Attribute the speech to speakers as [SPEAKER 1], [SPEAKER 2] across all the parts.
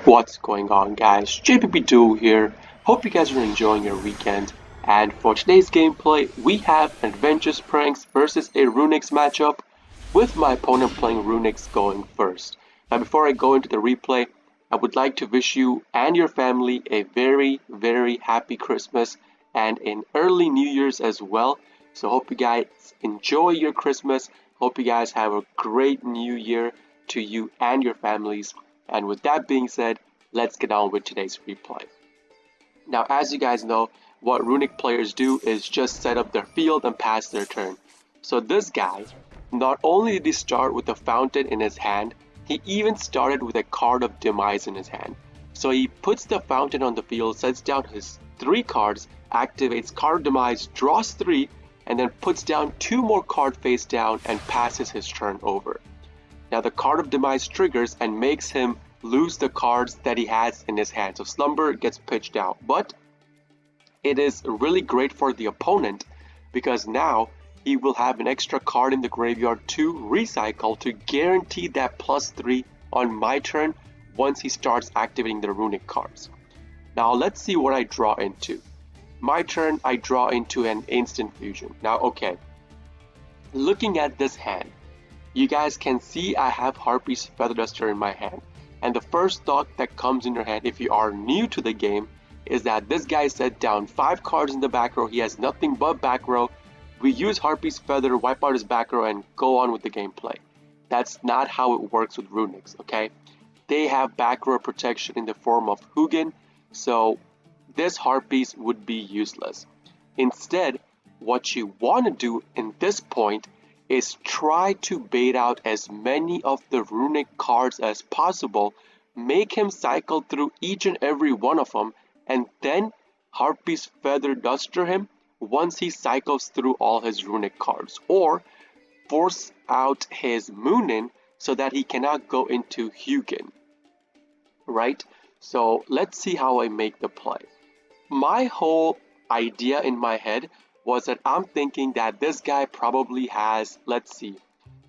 [SPEAKER 1] What's going on, guys? JPP2 here. Hope you guys are enjoying your weekend. And for today's gameplay, we have Adventures Pranks versus a Runicks matchup, with my opponent playing Runicks going first. Now, before I go into the replay, I would like to wish you and your family a very, very happy Christmas and an early New Year's as well. So, hope you guys enjoy your Christmas. Hope you guys have a great New Year to you and your families. And with that being said, let's get on with today's replay. Now, as you guys know, what Runic players do is just set up their field and pass their turn. So this guy, not only did he start with a fountain in his hand, he even started with a card of demise in his hand. So he puts the fountain on the field, sets down his 3 cards, activates card demise, draws 3, and then puts down 2 more cards face down and passes his turn over. Now the card of demise triggers and makes him lose the cards that he has in his hand. So slumber gets pitched out. But it is really great for the opponent because now he will have an extra card in the graveyard to recycle to guarantee that +3 on my turn once he starts activating the runic cards. Now let's see what I draw into. My turn, I draw into an instant fusion. Now okay, looking at this hand, you guys can see I have Harpy's Feather Duster in my hand. And the first thought that comes in your head if you are new to the game is that this guy set down 5 cards in the back row. He has nothing but back row. We use Harpy's Feather, wipe out his back row, and go on with the gameplay. That's not how it works with Runicks, okay? They have back row protection in the form of Hugin, so this Harpies would be useless. Instead, what you want to do in this point is try to bait out as many of the runic cards as possible, make him cycle through each and every one of them, and then Harpy's Feather Duster him once he cycles through all his runic cards, or force out his Moonin so that he cannot go into Hugin, right? So let's see how I make the play. My whole idea in my head was that I'm thinking that this guy probably has, let's see,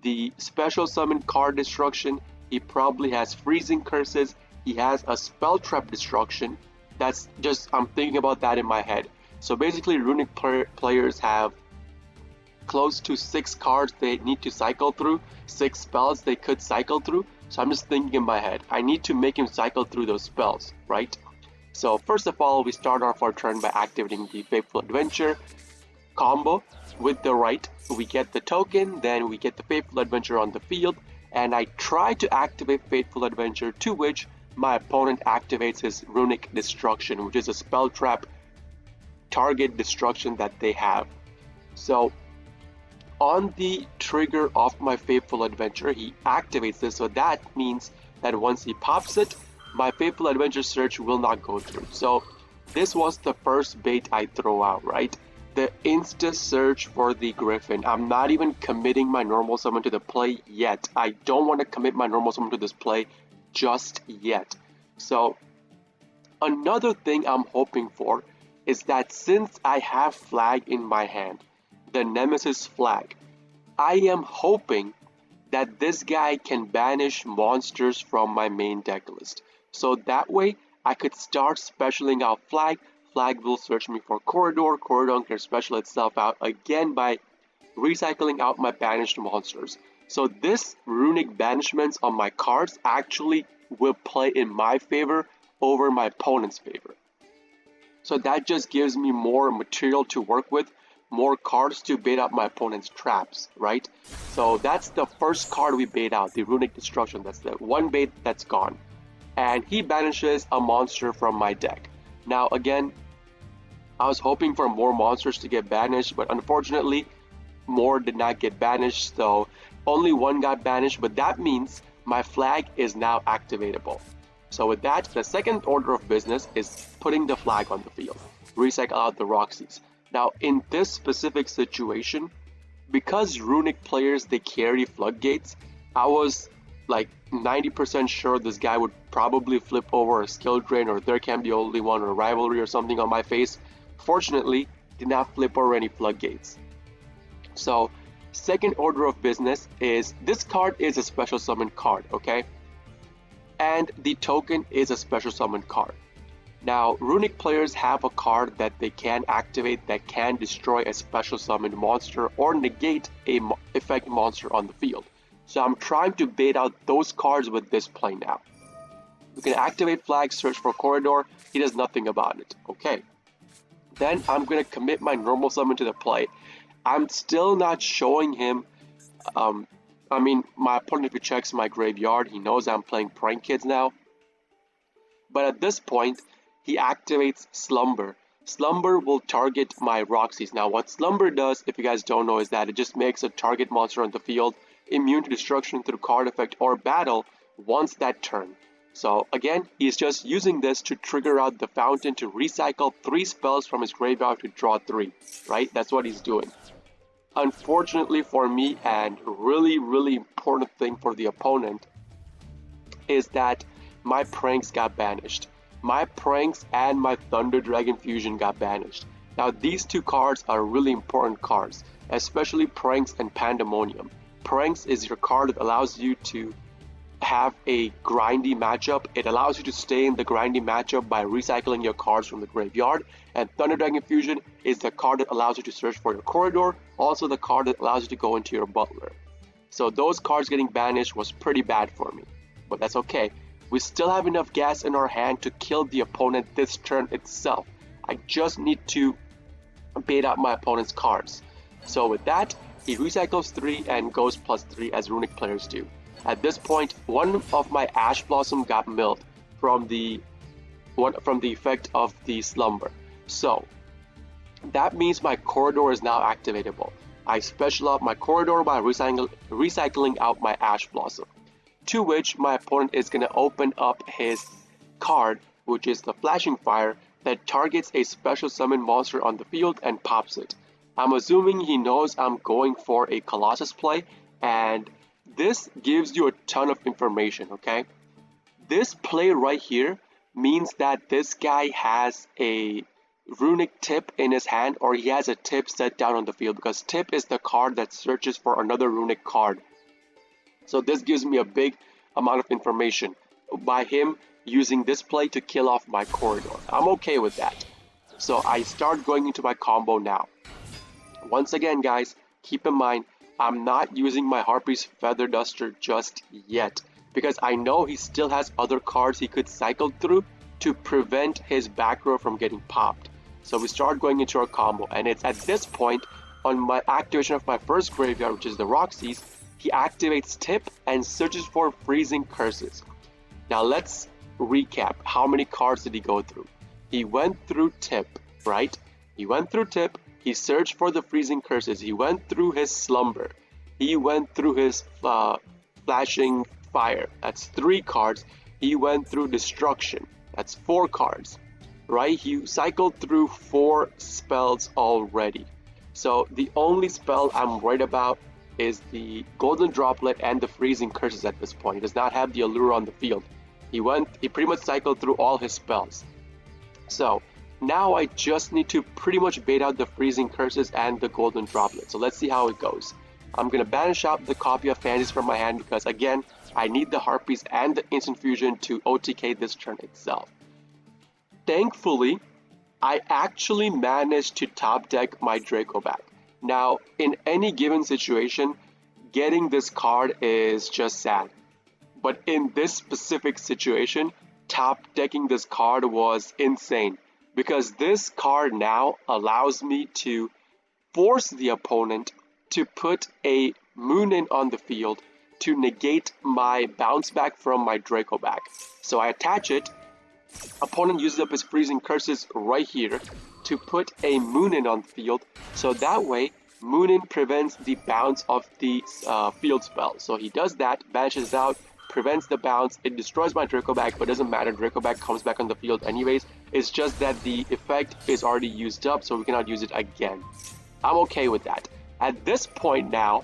[SPEAKER 1] the special summon card destruction, he probably has freezing curses, he has a spell trap destruction. That's just, I'm thinking about that in my head. So basically runic players have close to 6 cards they need to cycle through, 6 spells they could cycle through. So I'm just thinking in my head, I need to make him cycle through those spells, right? So first of all, we start off our turn by activating the Fateful Adventure combo. With the right, we get the token, then we get the Fateful Adventure on the field, and I try to activate Fateful Adventure, to which my opponent activates his Runic Destruction, which is a spell trap target destruction that they have. So on the trigger of my Fateful Adventure, he activates this, so that means that once he pops it, my Fateful Adventure search will not go through. So this was the first bait I throw out, right? The insta search for the Griffin. I'm not even committing my normal summon to the play yet. I don't want to commit my normal summon to this play just yet. So another thing I'm hoping for is that since I have flag in my hand, the Nemesis flag, I am hoping that this guy can banish monsters from my main deck list. So that way I could start specialing out flag. Flag will search me for Corridor. Corridor can special itself out again by recycling out my banished monsters. So this runic banishments on my cards actually will play in my favor over my opponent's favor. So that just gives me more material to work with, more cards to bait out my opponent's traps, right? So that's the first card we bait out, the Runic Destruction. That's the one bait that's gone. And he banishes a monster from my deck. Now again, I was hoping for more monsters to get banished, but unfortunately, more did not get banished, so only one got banished, but that means my flag is now activatable. So with that, the second order of business is putting the flag on the field. Recycle out the Roxys. Now in this specific situation, because runic players, they carry floodgates, I was like 90% sure this guy would probably flip over a skill drain, or there can be only one, or rivalry or something on my face. Fortunately, did not flip over any floodgates. So second order of business is this card is a special summon card, okay? and the token is a special summon card. Now, Runic players have a card that they can activate that can destroy a special summon monster or negate a effect monster on the field. So I'm trying to bait out those cards with this play now. We can activate Flag, search for Corridor, he does nothing about it. Okay. Then I'm going to commit my normal summon to the play. I'm still not showing him, my opponent, if he checks my graveyard, he knows I'm playing Prank Kids now. But at this point, he activates Slumber. Slumber will target my Roxy's. Now, what Slumber does, if you guys don't know, is that it just makes a target monster on the field immune to destruction through card effect or battle once that turn. So again, he's just using this to trigger out the fountain to recycle 3 spells from his graveyard to draw 3, right? That's what he's doing. Unfortunately for me, and really important thing for the opponent, is that my Pranks got banished. My Pranks and my Thunder Dragon Fusion got banished. Now these 2 cards are really important cards, especially Pranks and Pandemonium. Pranks is your card that allows you to have a grindy matchup. It allows you to stay in the grindy matchup by recycling your cards from the graveyard. And Thunder Dragon Fusion is the card that allows you to search for your Corridor, also the card that allows you to go into your Butler. So those cards getting banished was pretty bad for me, but that's okay. We still have enough gas in our hand to kill the opponent this turn itself. I just need to bait out my opponent's cards. So with that, he recycles 3 and goes +3 as Runic players do. At this point, one of my Ash Blossom got milled from the effect of the Slumber. So that means my Corridor is now activatable. I special out my Corridor by recycling out my Ash Blossom, to which my opponent is going to open up his card, which is the Flashing Fire, that targets a special summon monster on the field and pops it. I'm assuming he knows I'm going for a Colossus play, and this gives you a ton of information, okay? This play right here means that this guy has a Runic tip in his hand, or he has a tip set down on the field, because tip is the card that searches for another Runic card. So this gives me a big amount of information by him using this play to kill off my Corridor. I'm okay with that. So I start going into my combo now. Once again, guys, keep in mind, I'm not using my Harpy's Feather Duster just yet, because I know he still has other cards he could cycle through to prevent his back row from getting popped. So we start going into our combo, and it's at this point, on my activation of my first graveyard, which is the Roxy's, he activates Tip and searches for Freezing Curses. Now let's recap. How many cards did he go through? He went through Tip, right? He went through Tip. He searched for the Freezing Curses. He went through his Slumber. He went through his Flashing Fire. That's 3 cards. He went through Destruction. That's 4 cards, right? He cycled through 4 spells already. So the only spell I'm worried about is the Golden Droplet and the Freezing Curses at this point. He does not have the Allure on the field. He pretty much cycled through all his spells. So now I just need to pretty much bait out the Freezing Curses and the Golden Droplet. So let's see how it goes. I'm going to banish out the copy of Fantasies from my hand because, again, I need the Harpies and the Instant Fusion to OTK this turn itself. Thankfully, I actually managed to top deck my Draco back. Now, in any given situation, getting this card is just sad. But in this specific situation, top decking this card was insane, because this card now allows me to force the opponent to put a Moonin on the field to negate my bounce back from my Draco back. So I attach it, opponent uses up his Freezing Curses right here to put a Moonin on the field, so that way Moonin prevents the bounce of the field spell. So he does that, banishes it out, prevents the bounce, it destroys my Draco back, but doesn't matter, Draco back comes back on the field anyways. It's just that the effect is already used up, so we cannot use it again. I'm okay with that. At this point now,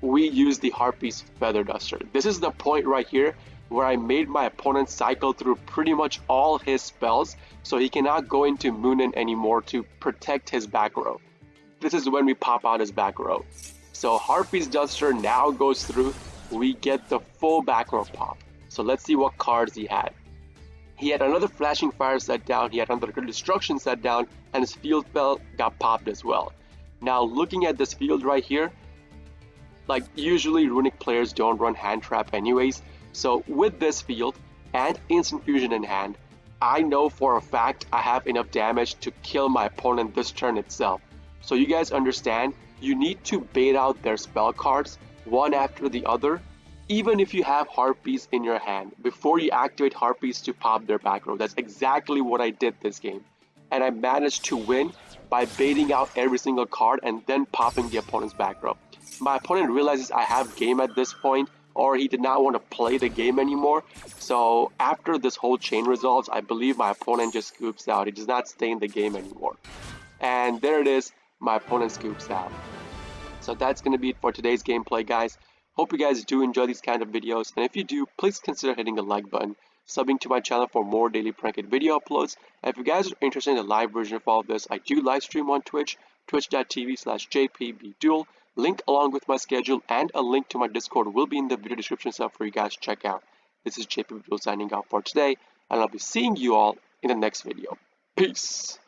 [SPEAKER 1] we use the Harpy's Feather Duster. This is the point right here where I made my opponent cycle through pretty much all his spells, so he cannot go into Moonin anymore to protect his back row. This is when we pop out his back row. So Harpy's Duster now goes through, we get the full back row pop. So let's see what cards he had. He had another flashing fire set down, he had another destruction set down, and his field spell got popped as well. Now looking at this field right here, like usually Runic players don't run hand trap anyways, so with this field and instant fusion in hand, I know for a fact I have enough damage to kill my opponent this turn itself. So you guys understand, you need to bait out their spell cards one after the other, even if you have Harpies in your hand, before you activate Harpies to pop their back row. That's exactly what I did this game. And I managed to win by baiting out every single card and then popping the opponent's back row. My opponent realizes I have game at this point, or he did not want to play the game anymore. So after this whole chain resolves, I believe my opponent just scoops out. He does not stay in the game anymore. And there it is, my opponent scoops out. So that's going to be it for today's gameplay, guys. Hope you guys do enjoy these kind of videos, and if you do, please consider hitting the like button, subbing to my channel for more daily prank and video uploads, and if you guys are interested in the live version of all of this, I do live stream on Twitch, twitch.tv/jpbduel. Link along with my schedule and a link to my Discord will be in the video description so for you guys to check out. This is JPBduel signing out for today, and I'll be seeing you all in the next video. Peace!